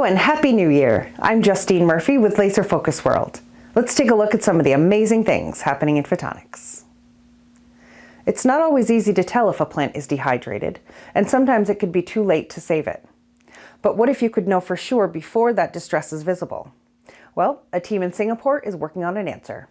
Hello and Happy New Year! I'm Justine Murphy with Laser Focus World. Let's take a look at some of the amazing things happening in photonics. It's not always easy to tell if a plant is dehydrated, and sometimes it could be too late to save it. But what if you could know for sure before that distress is visible? Well, a team in Singapore is working on an answer.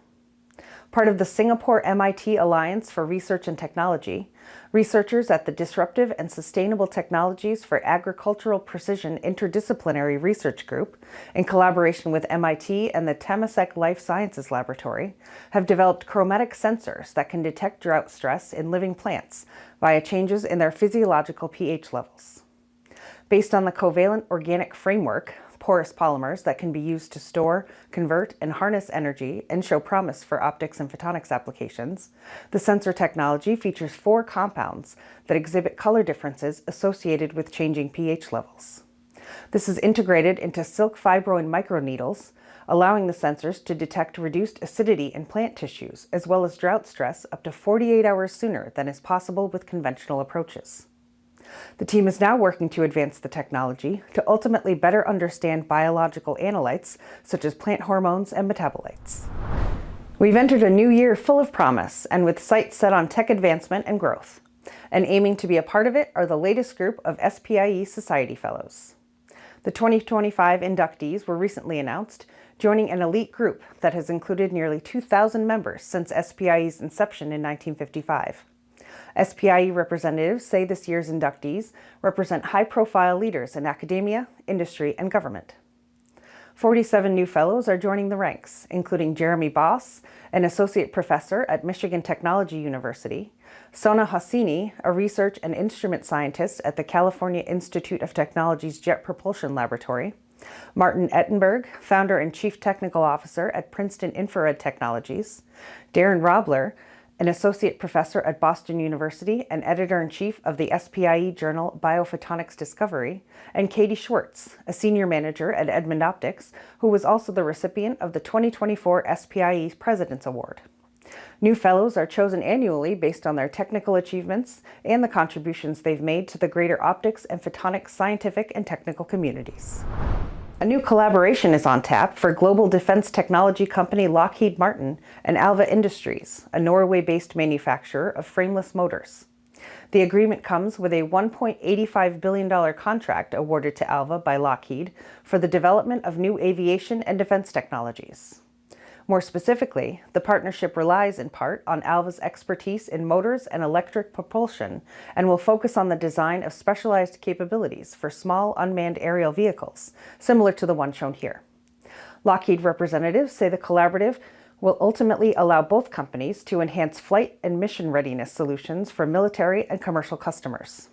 Part of the Singapore-MIT Alliance for Research and Technology, researchers at the Disruptive and Sustainable Technologies for Agricultural Precision Interdisciplinary Research Group, in collaboration with MIT and the Temasek Life Sciences Laboratory, have developed chromatic sensors that can detect drought stress in living plants via changes in their physiological pH levels. Based on the covalent organic framework, porous polymers that can be used to store, convert, and harness energy and show promise for optics and photonics applications, the sensor technology features 4 compounds that exhibit color differences associated with changing pH levels. This is integrated into silk fibroin microneedles, allowing the sensors to detect reduced acidity in plant tissues, as well as drought stress up to 48 hours sooner than is possible with conventional approaches. The team is now working to advance the technology to ultimately better understand biological analytes such as plant hormones and metabolites. We've entered a new year full of promise and with sights set on tech advancement and growth. And aiming to be a part of it are the latest group of SPIE Society Fellows. The 2025 inductees were recently announced, joining an elite group that has included nearly 2,000 members since SPIE's inception in 1955. SPIE representatives say this year's inductees represent high-profile leaders in academia, industry, and government. 47 new fellows are joining the ranks, including Jeremy Boss, an associate professor at Michigan Technology University, Sona Hassini, a research and instrument scientist at the California Institute of Technology's Jet Propulsion Laboratory, Martin Ettenberg, founder and chief technical officer at Princeton Infrared Technologies, Darren Robler, an associate professor at Boston University and editor-in-chief of the SPIE journal Biophotonics Discovery, and Katie Schwartz, a senior manager at Edmund Optics, who was also the recipient of the 2024 SPIE President's Award. New fellows are chosen annually based on their technical achievements and the contributions they've made to the greater optics and photonics scientific and technical communities. A new collaboration is on tap for global defense technology company Lockheed Martin and Alva Industries, a Norway-based manufacturer of frameless motors. The agreement comes with a $1.85 billion contract awarded to Alva by Lockheed for the development of new aviation and defense technologies. More specifically, the partnership relies in part on Alva's expertise in motors and electric propulsion and will focus on the design of specialized capabilities for small unmanned aerial vehicles, similar to the one shown here. Lockheed representatives say the collaborative will ultimately allow both companies to enhance flight and mission readiness solutions for military and commercial customers.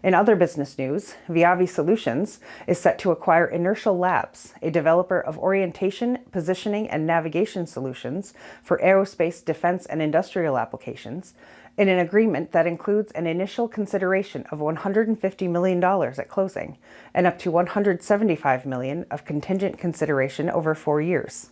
In other business news, Viavi Solutions is set to acquire Inertial Labs, a developer of orientation, positioning, and navigation solutions for aerospace, defense, and industrial applications, in an agreement that includes an initial consideration of $150 million at closing and up to $175 million of contingent consideration over 4 years.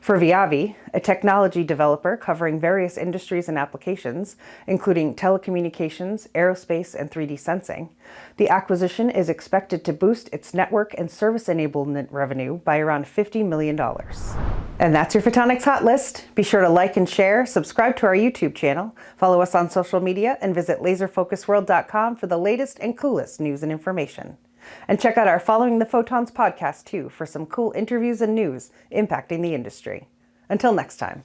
For Viavi, a technology developer covering various industries and applications, including telecommunications, aerospace, and 3D sensing, the acquisition is expected to boost its network and service enablement revenue by around $50 million. And that's your Photonics Hot List. Be sure to like and share, subscribe to our YouTube channel, follow us on social media, and visit laserfocusworld.com for the latest and coolest news and information. And check out our Following the Photons podcast, too, for some cool interviews and news impacting the industry. Until next time.